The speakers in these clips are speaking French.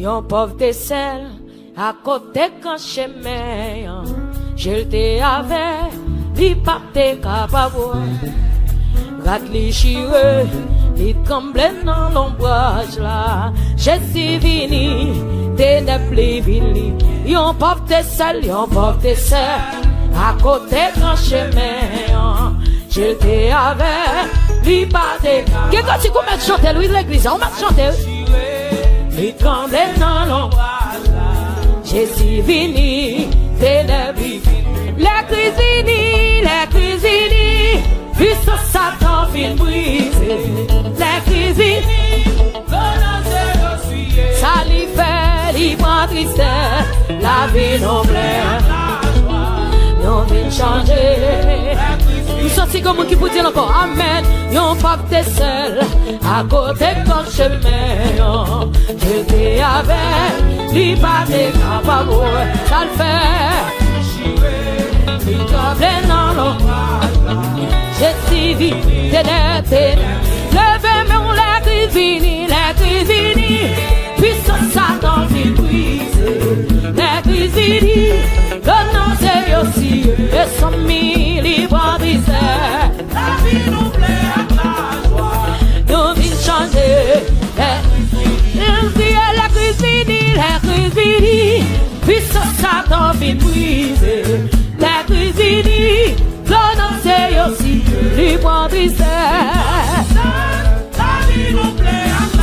yon pauvre de sel, à côté quand chemin, je te avais, li pas te capable, rat li chire, li tremble dans l'ombrage là, je suis vini, ténèbres li vini, yon pauvre de sel, à côté quand chemin, je te avais, li pas te capable. Qu'est-ce que tu commences à chanter, Louis de l'église, on m'a chanté. Il tremble dans l'ombrage, je suis vini, ténèbres, les cuisines, puissance Satan fin brisé, les cuisines, ça lui fait, lui prend tristesse, la vie non pleine, non vient changer. Nous sortis comme qui peut dire encore Amen. Yon pas de sel à côté de chemin. Je t'ai avec, li pas de capable, ça le fait. Il tremble dans l'ombrage. Je suis vite, levez-moi les cuisines, puissance Satan qui brise. Les cuisines, le nom c'est aussi, et son mille livres brisés. La vie nous plaît à la joie, nous vîmes changer. Les cuisines, puissance Satan qui brise. Les cuisines, le nom c'est aussi, livres brisés.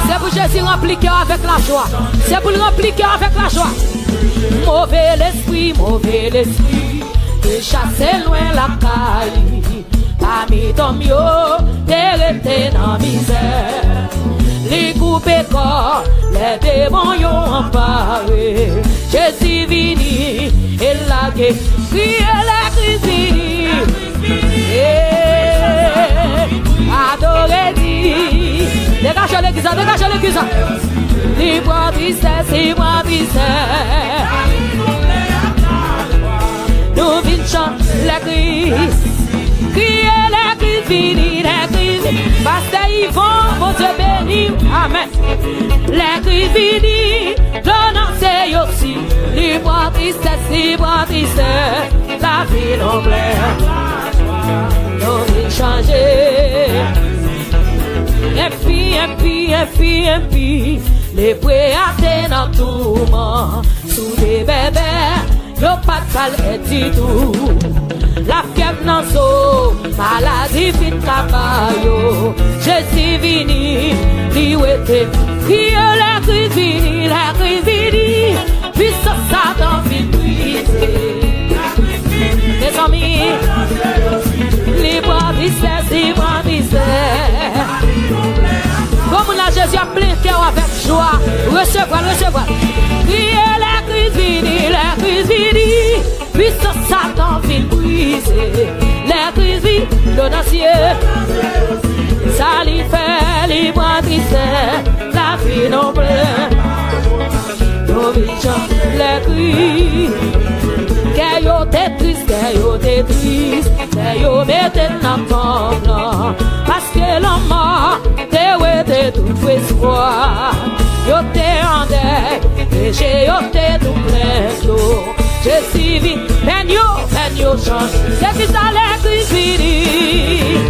C'est pour Jésus remplir cœur avec la joie. C'est pour le remplir cœur avec la joie. Mauvais l'esprit, de chasser loin la caille. Parmi ton mieux, t'es resté dans la misère. Les coupés corps, les démons y'ont emparé. Jésus vini, et la guerre, crier la cuisine. Adorez-lui. Dégagez l'église. Libre tristesse. Nous vîmes chanter l'église. Crier l'église, Pasteur Yvon, mon Dieu béni. Amen. L'église vini, donnant c'est aussi. Libre tristesse. La vie non plaît. Nous vîmes changer. Et puis, les préatés dans tout le monde, sous des bébés, le pas de sale et du tout. La fièvre dans l'eau, maladie fit travail. Je suis vini, li ouete, crier la cuisine, puissance Satan fit briser. Les amis, libre tristesse. Comme là Jésus a plein cœur avec joie, recevoir. Crier la cuisine, puissance Satan fit briser. La cuisine, le dancier, ça lui fait libre tristesse, la vie non pleine. Nos visions, les cris, qu'elle t'est triste, qu'elle mette dans ton blanc, parce que l'homme t'es tout espoir. Yo t'es en deuil, péché yo t'es tout plein d'eau. Je suis vite, ben yo change, c'est qui ça les cuisines.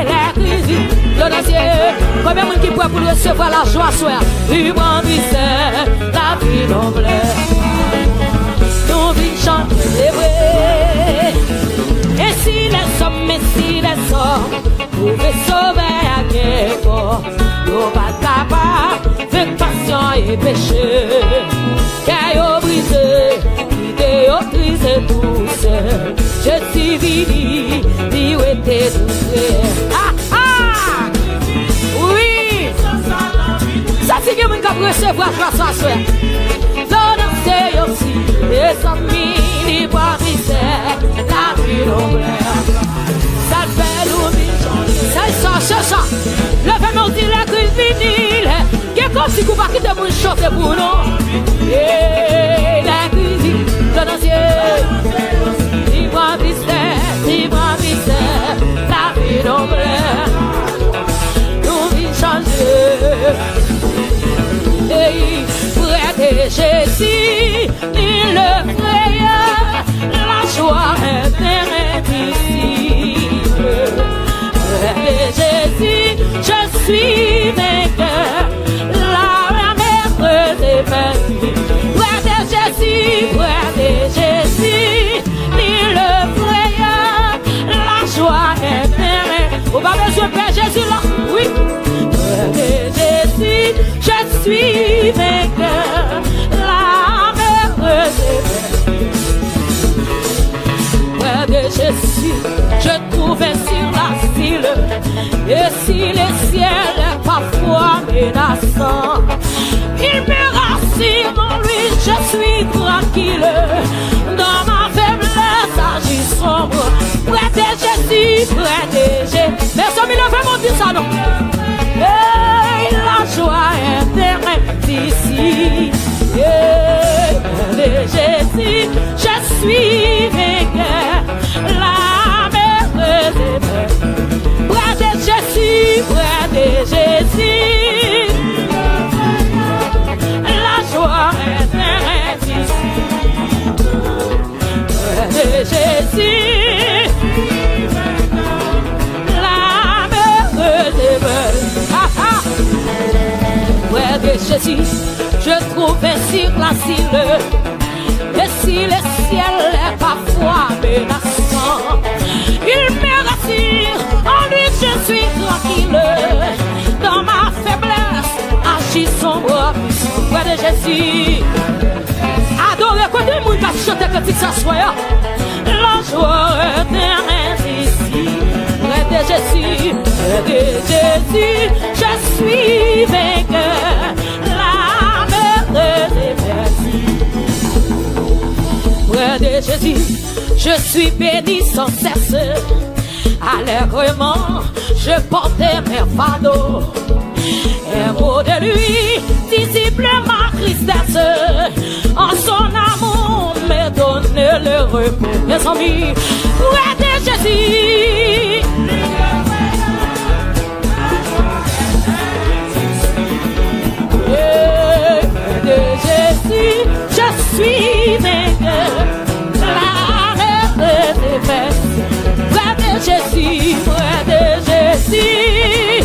La cuisine, le dancier, combien de monde qui pourrait pour recevoir la joie soir. Ruban tristesse, la vie non plaît. Nous vîmes chanter les vrais. Et si les hommes, pouvaient sauver à quelque, nous pas capables, avec passion et péché. Car yo brisé, yo brisé tout seul. Je suis vini, li ou était douce. Oui, ça c'est que mon cap recevoir grâce à soi. L'honneur c'est aussi, les amis, les bois misère, la vie non plaît. Ça fait l'oubli, ça. Le fameux dit la cuisine, qui est comme si vous ne pouvez pas chanter pour nous. Et la cuisine, le dancier, libre tristesse, la vie non plaît. Nous vîmes changer. suis vainqueur. La mer est vainqueur. Près de Jésus, ni le frayeur, la joie est terrain. On va besoin de Père Jésus là, oui. Près de Jésus, je suis vainqueur. La mer est vainqueur. Près de Jésus, je trouvais sur l'asile. Et si le ciel est parfois menaçant, il me rassure en lui, je suis tranquille. Dans ma faiblesse, agis sombre. Près de Jésus, près de Jésus. Personne ne veut me dire ça, non. Et la joie est terrain d'ici. Près de Jésus, je suis vainqueur. La mer est vainqueur. Près de Jésus, près de Jésus. La joie est terrain d'ici. Près de Jésus. La mer est vainqueur. Près de Jésus, je trouvais sur l'asile. Et si le ciel est parfois menaçant, il me rassure, en lui je suis tranquille. Dans ma faiblesse, agis sombre. Près de Jésus, adorez côté le monde qui chante que tu s'assois. La joie est ici. Près de Jésus, je suis vainqueur. La mer est près de Jésus, je suis béni sans cesse. Allègrement, je portais mes fardeaux. Un mot de lui dissipe ma tristesse. En son amour, me donne le repos. Mes amis, près de Jésus. Près de Jésus, je suis vainqueur. La mer est vainqueur. Près de Jésus, près de Jésus.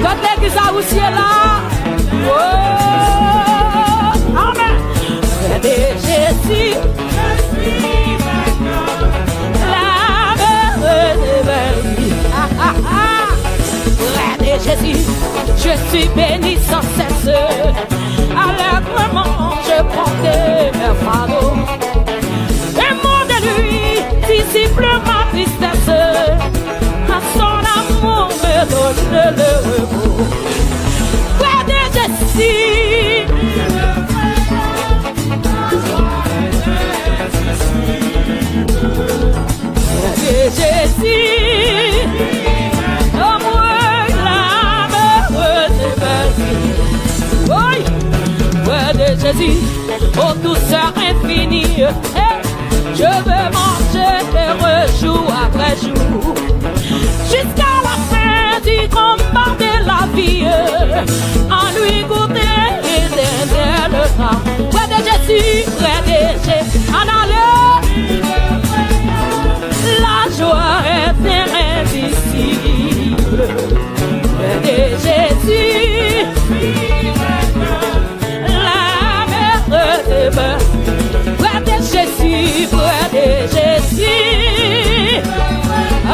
Quand l'église a aussi là. Oh, amen. Près de Jésus, je suis vainqueur. La mer est vainqueur. Près de Jésus, je suis béni sans cesse. Allègrement, je portais mes fardeaux. Et mon de lui dissipe ma tristesse. À son amour me donne le repos. Près de Jésus, près de Jésus, oh moi la mer est vainqueur. Oui, près de Jésus, oh douceur infinie. Je veux manger heureux jour après jour, jusqu'à la fin du combat de la vie. En lui goûter l'éternel temps. Près de Jésus, près de Jésus, en aller. La joie est indicible. Près de Jésus, la mer est vainqueur. Près de Jésus, près de Jésus. Oh,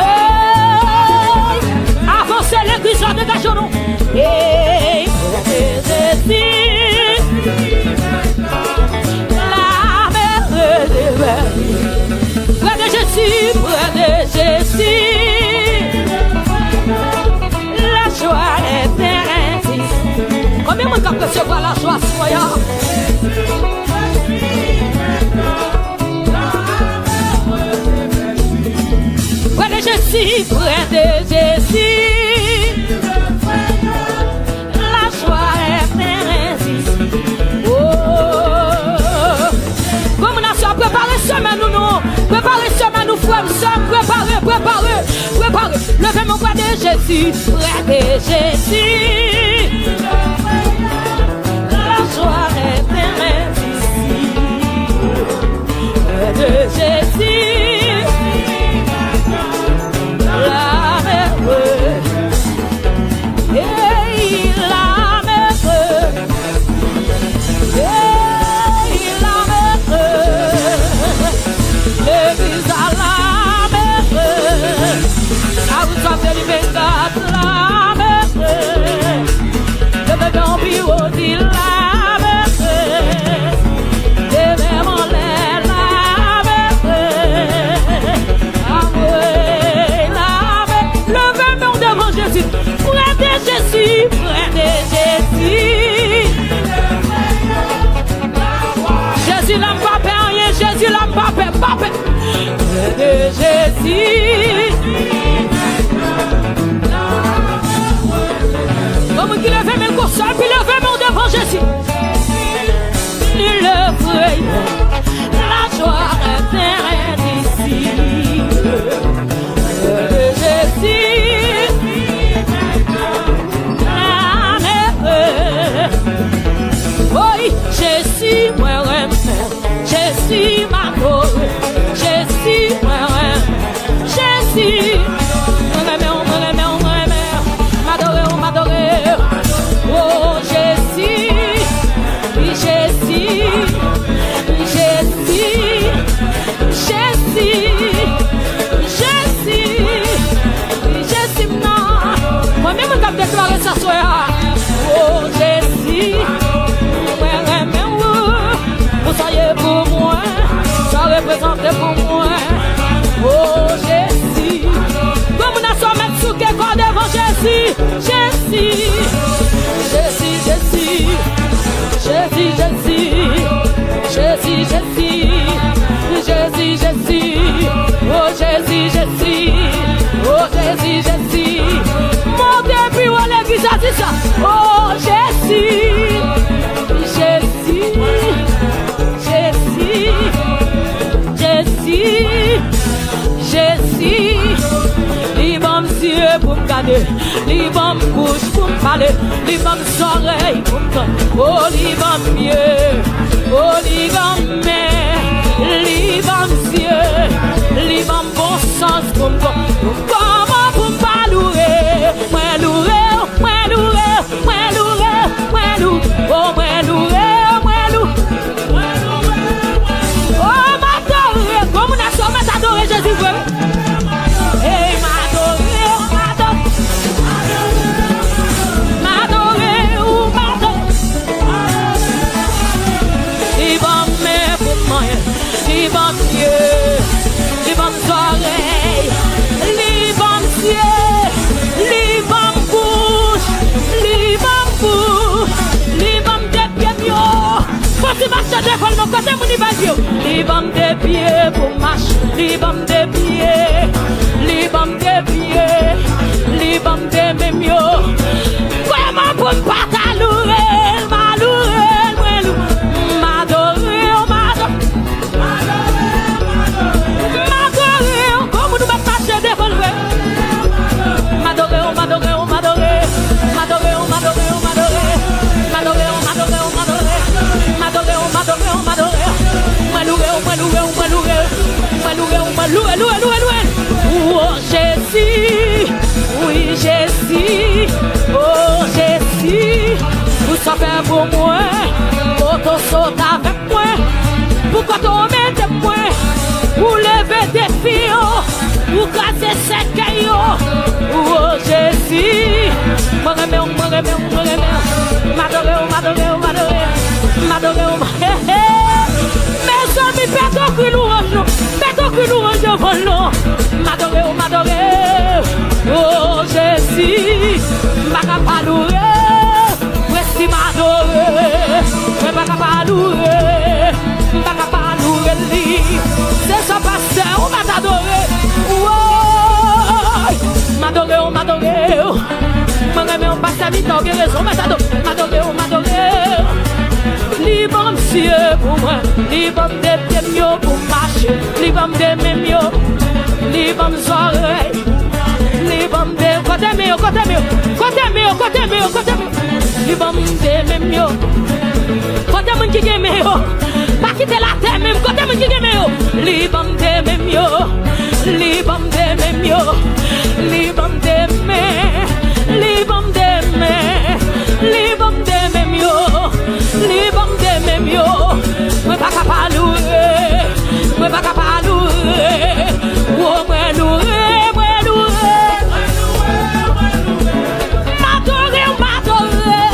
avancez l'église, dégagez-nous. Et près de Jésus, la mer est vainqueur. Près de Jésus, près de Jésus. La joie est indicible. Combien de monde peut recevoir la joie, soyons? Près de Jésus, près de Jésus, la joie est indicible. Oh, comme nation, préparez semaine nous, préparez semaine nous, frères, préparez. Levez-moi près de Jésus, près de Jésus. La joie est indicible. Près de Jésus. La mer. Papé. De Jésus. Comme qui levait mes courses, puis levait mon devant Jésus. Il le fait, la joie est ici. De Jésus. Oui, Jésus, moi, Jésus, ma gloire. Jésus, moi, Jésus. Oh Jésus, Jésus, Jésus, Jésus, Jésus, Jésus, non. Moi-même, je vais déclarer ça soir. Oh Jésus, vous soyez pour moi, ça représente pour moi. Oh Jésus, comme on a son mettre sous quel corps devant Jésus, Jésus. Jésus, Jésus, Jésus, Jésus, Jésus, Jésus, Jésus, Jésus, oh Jésus, Jésus, oh Jésus, Jésus, montez puis à l'église a dit ça, oh Jésus, Jésus, Jésus, Jésus, Jésus. Libam yeux pour me garder, libam bouche pour me parler, libam oreilles pour me entendre. Oh libam mieux, oh libam main, libam yeux, libam bon sens pour me comprendre. Comment pour me parler, moi louer, moi louer, moi louer, moi louer, oh moi louer, moi louer. Oh m'adorer, comme on a somme t'adorer Jésus vrai. Hey Libam yeux, libam oreilles, libam yeux, libam bouche, libam des pieds mieux. Quand tu marches devant mon côté, mon niveau, libam des pieds pour marcher, libam des pieds, libam des pieds, libam des mieux. Vraiment pour me patalouer, malouer, m'adorer, oh Jésus, oui Jésus, oh Jésus, vous savez pour moi, pour ton saut avec moi, pourquoi t'en mettez moi, pour lever des filles, pour casser ses caillots, oh Jésus, m'adorez, mes amis, perdons que louange devant nous, m'adorer, oh Jésus, m'acapalouer, oui m'adorer, m'acapalouer, c'est ça pasteur, on va t'adorer, m'adorer, on passe à vite, on a raison, m'adorer, libam cieux pour moi, libam des pieds mieux pour marcher, libam des mains mieux, libam oreilles, libam des côté mieux, libam des mains mieux, côté mon qui est mieux, pas quitter la terre même, côté mon qui est mieux, libam des mains mieux, libam des mains mieux, libam des mains, libam des mains, libam des mains mieux. Libam de même yo, moi pas capable louer, oh moi louer, m'adorer, m'adorer,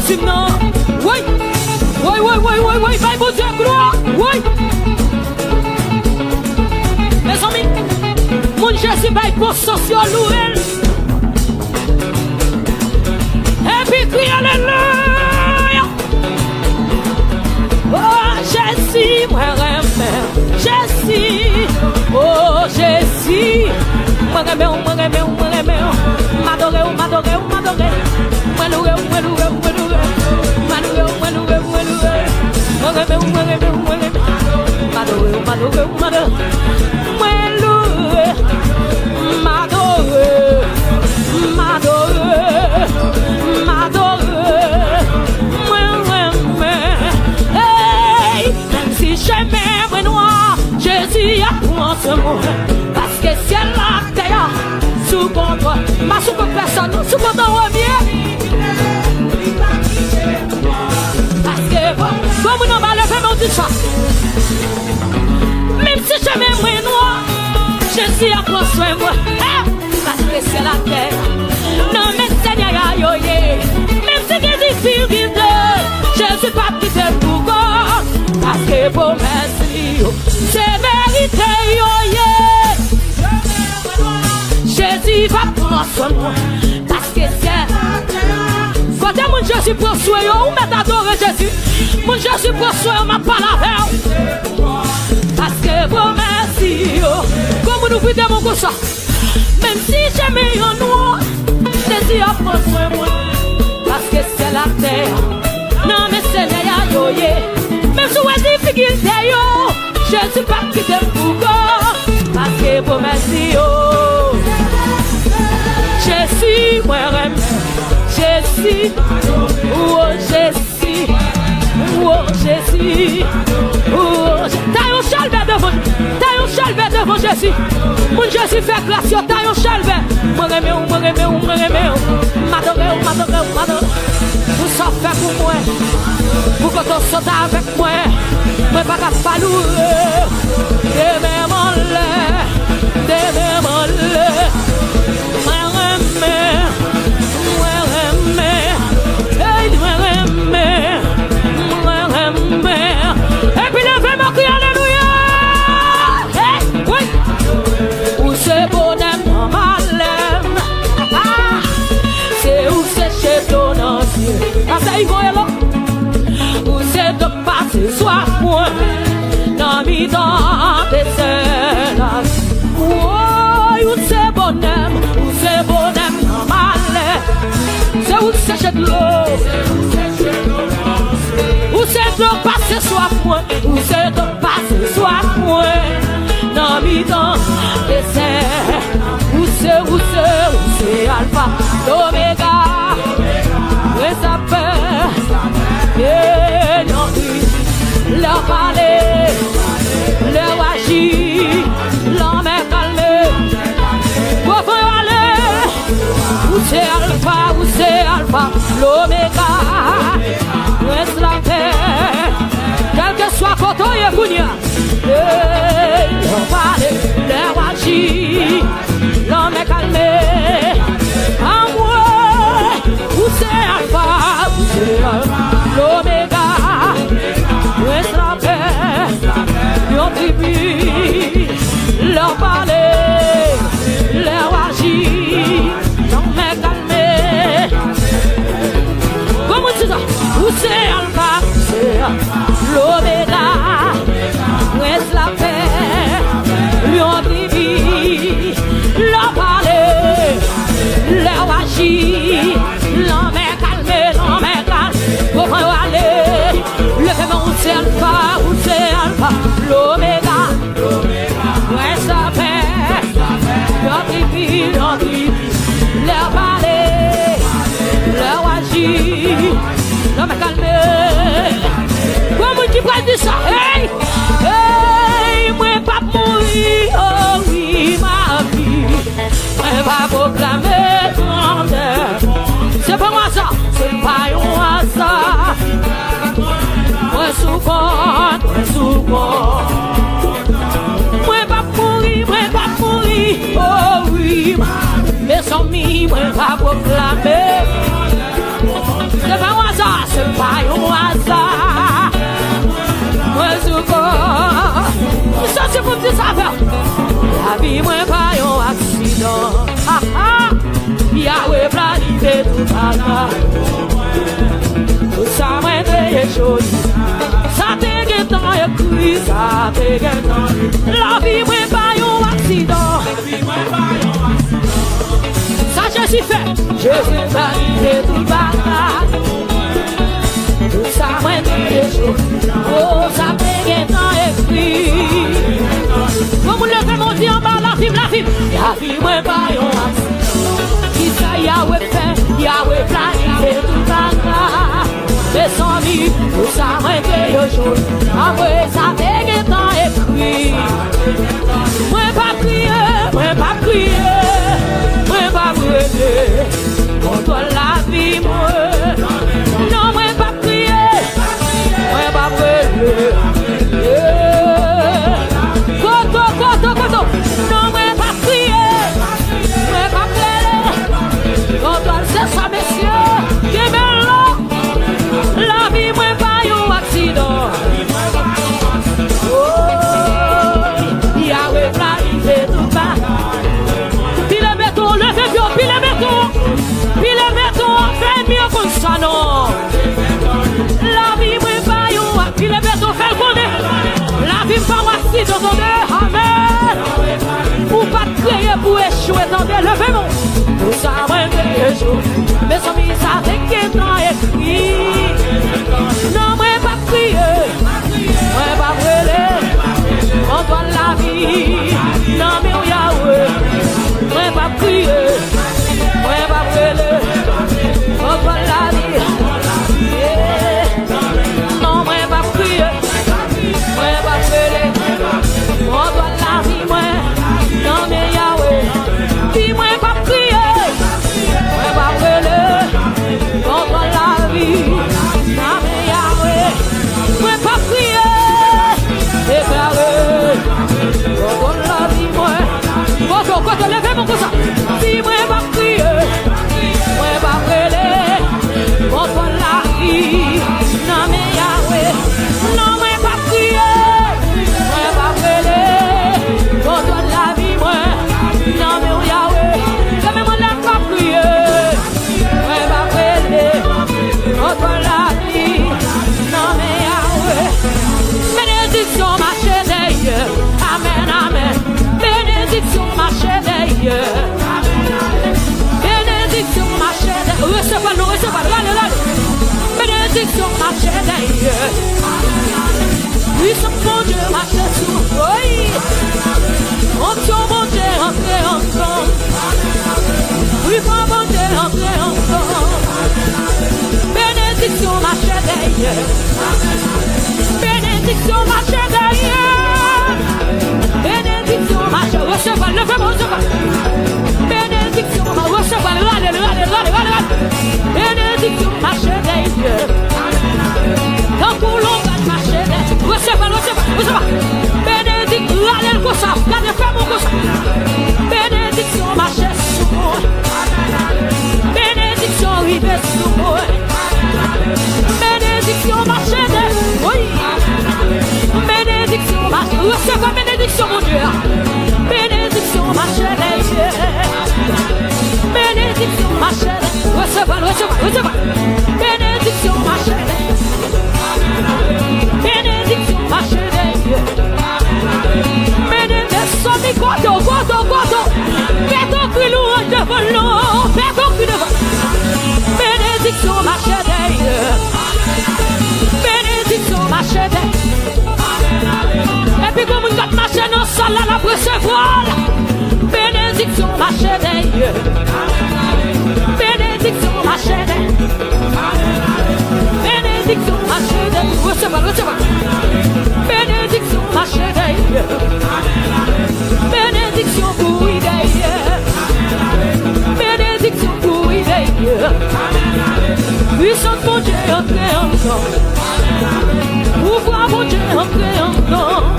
Jésus, non. Oui. Oui, oui, oui, oui, oui. Bye, bon Dieu, gloire. Oui. Mes amis, mon Jésus, bye, pour social louer. Et puis, crie alléluia. Oh, Jésus, moi, Jésus. Oh, Jésus. Moi, m'adorer, m'adorer, m'adorer. Moi, louer, moi, louer, moi, louer. M'adorer, moi, louer, moi, louer. M'adorer, moi, louer, moi, louer. M'adorer, m'adorer, m'adorer. Moi, louer. M'adorer, m'adorer, m'adorer. Moi, hey, même si j'aimais moi noir, Jésus a pris ce mot. Parce que c'est la terre sous contrôle, ma sous personne, sous contrôle revient. Parce que comme on va lever mon dit ça. Même si j'aimais moi noir, Jésus a pris soin de moi. Parce que c'est la terre. Non mais Seigneur a yoyé. Même si c'est difficile, Jésus pas quitté pour God. Parce que pour merci, c'est vérité yoyé. Jésus va prendre soin de moi. Parce que c'est quand mon Jésus prend soin, on met adorer Jésus. Mon Jésus prend soin, on m'a pas la veille. Parce que pour merci, comme nous vidons mon gosse. Même si j'aimais un noir, Jésus a pris soin de moi. Parce que c'est la terre. Non mais c'est la yoye. Même si on a des difficultés, Jésus pas quitté pour God. Parce que pour merci, Jésus, moi j'aime Jésus, oh Jésus, oh Jésus, oh Jésus. T'as un chalvet devant Jésus. Mon Jésus fait grâce, t'as un chalvet. Moi j'aime, m'adorer. Vous sortez pour moi, pour que tu sautes avec moi. Moi pas capable de louer, de même en l'air, de même en l'air. Et puis levez-moi crie alléluia. Oui. Où c'est bonhomme dans ma lème. C'est où c'est chez ton ancien. Ah, il va là. Où c'est de passer soir moi. Dans mi temps des scènes. Oh, où c'est bonhomme. Où c'est bonhomme dans ma lème. C'est où c'est chez de l'eau. Où c'est de passer soif moi, où c'est de passer soif moi. Dans mi temps, où c'est Alpha, l'Oméga, et ça peut, et non, leur parler, leur agir, leur mettre calmer. Pour aller, où c'est Alpha, l'Oméga. Reste la paix, quel que soit Koto et Kounia. Leur parler, leur agir, l'homme est calmé. En moi, où c'est Alpha, où c'est l'Oméga. Reste la paix, leur tribu, leur parler, leur agir, l'homme est calmé. Comment tu dis ça? Où c'est Alpha, c'est l'Oméga. Reste la paix, lui on vit, leur parler, leur agir, l'homme est calmé, l'homme est calme. Pour aller, levez-moi où c'est Alpha, l'Oméga. Reste la paix, leur vit, leur parler, leur agir. Non mais calmez. Comment tu peux dire ça? Hey, hey, moi pas mourir. Oh oui, ma vie. Moi pas proclamer ton terre. C'est pas moi ça, c'est pas moi ça. Moi souvent. Moi pas mourir. Oh oui, mes amis, moi pas proclamer. C'est pas moi ça. bagages. Tout ça m'a été joli. Ça t'est guettant écrit, ça t'est guettant. La vie m'a pas un accident. Ça Jésus fait, Jésus va livrer tout le bagage. Tout ça m'a été joli. Oh, ça t'est guettant écrit. Comme vous le faites, mon Dieu, en bas, la vie m'a pas un accident. Qui ça Yahweh fait, Yahweh planifié tout le bagage. Mais sans vie, tout ça m'a été joli. Après ça t'est guettant écrit. Moi pas crier, moi pas crier, moi pas brûler. Contre la vie, moi. Non, moi pas crier, moi pas brûler. Koto. Non, moi pas crier, moi pas brûler. Contre c'est ça, messieurs, qui est là. La vie, moi pas un accident. Yahweh planifié tout bas. Puis le béton, le béton, puis le béton, fait mieux comme ça, non. La vie, moi pas un, puis le béton, fait le connaître. La vie, pas un accident, amen. Pour pas créer, pour échouer, attendez, levez-moi. Tout ça, moi, échouer. Mais son mis, ça, c'est qui dans écrit. Non, moi pas crier, moi pas brûler. On doit la vie, non mais Yahweh, moi pas crier, moi pas brûler. On doit la vie, non moi pas crier, moi pas brûler. On doit la vie, moi, non mais Yahweh, puis moi pas crier, moi pas brûler. On doit la vie, non mais Yahweh, moi pas crier. Quand levez mon cousin, si moi pas crier, moi pas brûler, contre la vie, non mais Yahweh, non moi pas crier, moi pas brûler, contre la vie, moi, non mais Yahweh, jamais moi n'a pas crier, moi pas brûler, contre la vie, non mais Yahweh, bénédiction ma chérie, amen, amen. Bénédiction ma chérie. Bénédiction ma chérie. Recevez-le. Bénédiction ma chérie. Oui, son bon Dieu ma chérie. Oui. Onction bon Dieu, entrez ensemble. Oui, bon Dieu, entrez ensemble. Bénédiction ma chérie. Bénédiction ma chérie. Bénédiction ma chérie. Recevez-le, levez-moi, recevez-le. Bénédiction ma recevez-le. Bénédiction ma chérie. Quand pour l'ombre ma chérie. Recevez-le. Bénédiction, allez le cosa. Allez faire mon cosa. Bénédiction ma chérie. Bénédiction, oui, bénédiction ma chérie. Oui. Bénédiction ma chérie. Recevez bénédiction mon Dieu. Bénédiction ma chérie. Bénédiction ma chérie. Recevez. Bénédiction ma chérie. Bénédiction ma chérie. Bénédiction mi godo. Fais ton cri louange devant nous. Fais ton cri devant. Bénédiction ma chérie. Bénédiction ma chérie. Et puis comme une ma chérie, non, ça la recevoir. Bénédiction ma chérie. Bénédiction ma chérie. Bénédiction ma chérie. Recevez. Bénédiction ma chérie. Bénédiction pour idée. Bénédiction pour idée. Puissance mon Dieu, entrez ensemble. Pouvoir mon Dieu, entrez ensemble.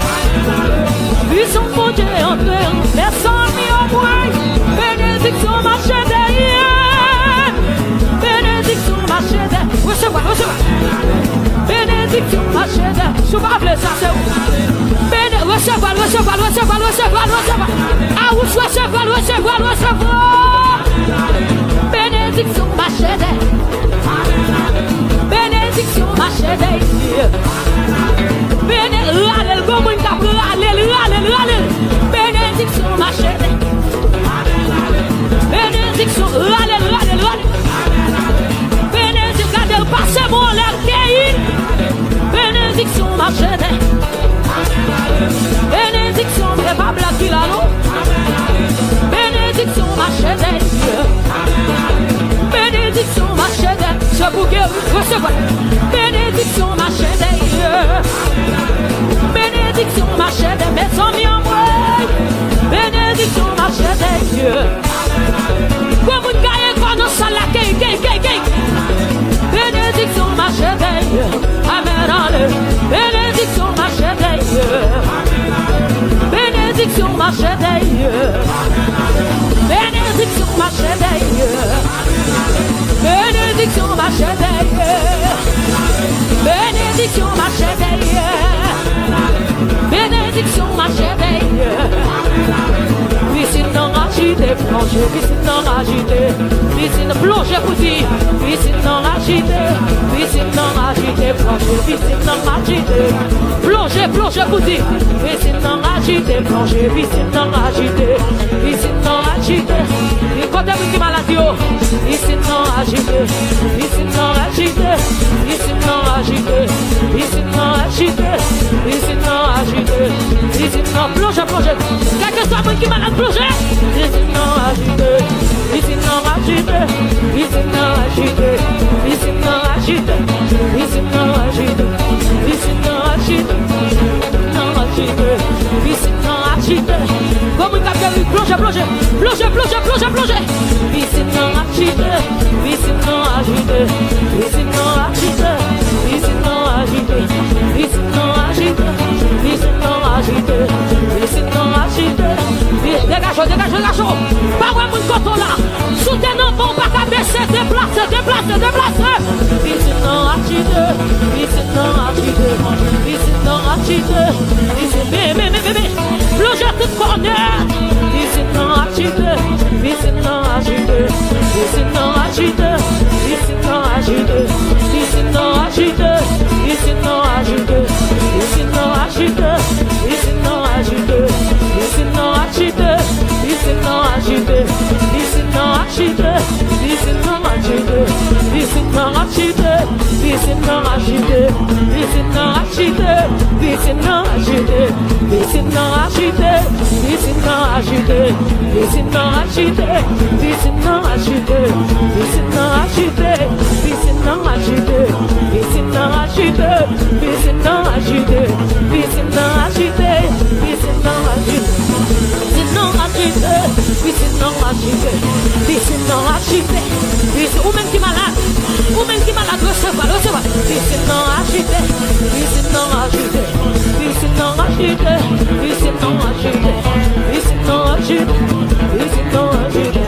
Puissance mon Dieu, entrez ensemble. Personne mis au moins. Bénédiction ma chérie. Bénédiction ma chérie. Recevez. Bénédiction ma chérie. Souvent ça c'est où? Recevez. Ah, vous recevez. Bénédiction. Bénédiction marche des. Bénédiction marche des. Bénédiction marche des. Bénédiction, bénédiction, gardez le passé, mon l'air bénédiction, marche des. Bénédiction, c'est pas blague là, non? Bénédiction, marche des. Bénédiction, marche des. C'est pour que vous recevez. Bénédiction, marche des. Bénédiction, marche des. Mes amis en moi. Bénédiction, marche des. Comme une gagne quoi dans sa la bénédiction marche des. Amen, allez. Bénédiction marche des. Bénédiction marche des. Bénédiction marche des. Bénédiction marche des. Bénédiction marche des. Bénédiction marche des. Piscine dans agité, plongée, piscine dans agité, piscine plongée pour dire, piscine dans agité, piscine dans agité, plongée, piscine dans agité, plongée, plongée pour dire, piscine dans agité, plongée, piscine dans agité, piscine dans agité, et quand t'es qui maladie, piscine dans agité, piscine dans agité, piscine dans agité, piscine dans agité, piscine dans agité, piscine dans plongée, plongée, quelque soit qui malade plongée. Ici non agité, ici non agité, ici non agité, ici non agité, ici non agité, ici non agité, non agité, ici non agité. Comme une capelle, plongez, plongez, plongez, plongez, plongez, plongez. Ici non agité, ici non agité, ici non agité, ici non agité, ici non agité, ici non agité, ici non agité. Dégagez, dégagez, dégagez. Pas ouais, mon coton là. Soutenant, bon, pas qu'à baisser, déplacer, déplacer, déplacer. Ici non agité, ici non agité, ici non agité, ici bébé, bébé, plongez tout corner. Ici non agité, ici non agité, ici non agité, ici non agité, ici non agité, ici non agité, ici non agité, ici non agité, ici non agité. Ici non agité, ici non agité, ici non agité, ici non agité, ici non agité, ici non agité, ici non agité, ici non agité, ici non agité, ici non agité, ici non agité, ici non agité, ici non agité, ici non agité, ici non agité, ici non agité, ici non agité. Non agité, ici non agité, ici non agité, ici ou même qui malade, recevoir, recevoir, ici non agité, ici non agité, ici non agité, ici non agité, ici non agité, ici non agité,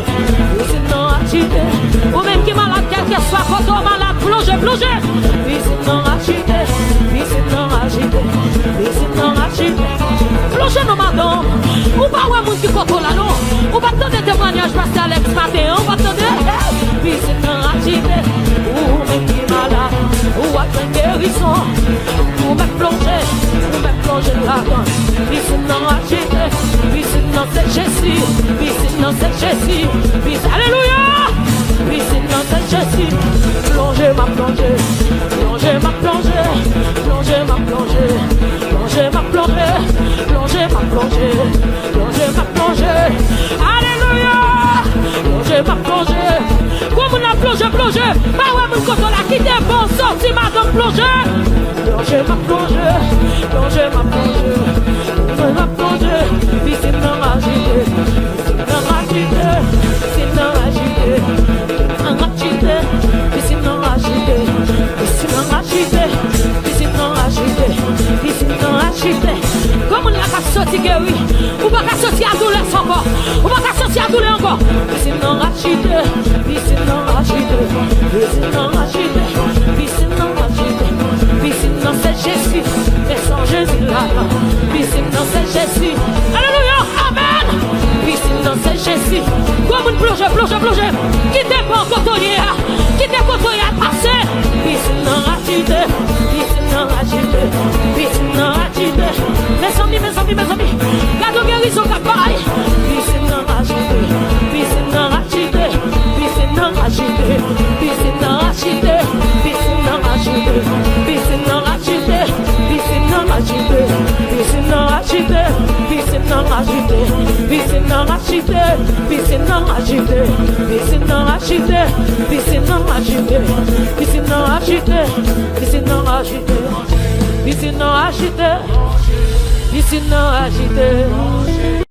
ici non agité, ou même qui malade, quel que soit, quand on malade, plongez, plongez, ici non agité, ici non agité, ici non agité, plongez nos madons. Ou pas ouais moun qui coco là non. Ou pas attendre témoignage pasteur Alex matin. Ou pas attendre. Puis c'est non agité. Ou même qui malade. Ou attendre guérison. Ou même plonger. Ou même plonger là-dedans. Puis c'est non agité. Puis c'est non c'est Jésus. Puis c'est non c'est Jésus. Puis alléluia. Puis c'est non c'est Jésus. Plonger ma plongée. Plonger ma plongée. Plonger ma plongée. Plonger ma plongée. Plonger ma plongée. Plongez ma plongée, alléluia. Plongez ma plongée, comme on a plongé, plongé. Bah ouais, mon coton là qui est bon, sorti madame plongée. Plongez ma plongée, plongez ma plongée, plongez ma plongée. Ici non agité, non agité, ici non agité, non agité, ici non agité, ici non agité, ici non agité, ici non agité. Comme on a qu'à sortir guéri, ou pas qu'à sortir à douleur encore, ou pas qu'à sortir à douleur encore. Ici non agité, ici non agité, ici non agité, ici non agité, ici non c'est Jésus, et sans Jésus là, ici non c'est Jésus, alléluia, amen. Ici non c'est Jésus, comme moun plonge. Qui t'es pas cotoyer, qui t'es cotoyer à passer. Piscine dans agité, piscine dans agité, piscine dans agité. Mes amis, gardons guérison capaille. Piscine dans agité, piscine dans agité, piscine dans agité, piscine dans agité, piscine dans agité, piscine dans agité, piscine dans agité, piscine dans agité, piscine dans agité, piscine dans agité, piscine dans agité, piscine dans agité, piscine dans agité, piscine dans agité, piscine dans agité, piscine dans agité, piscine dans agité.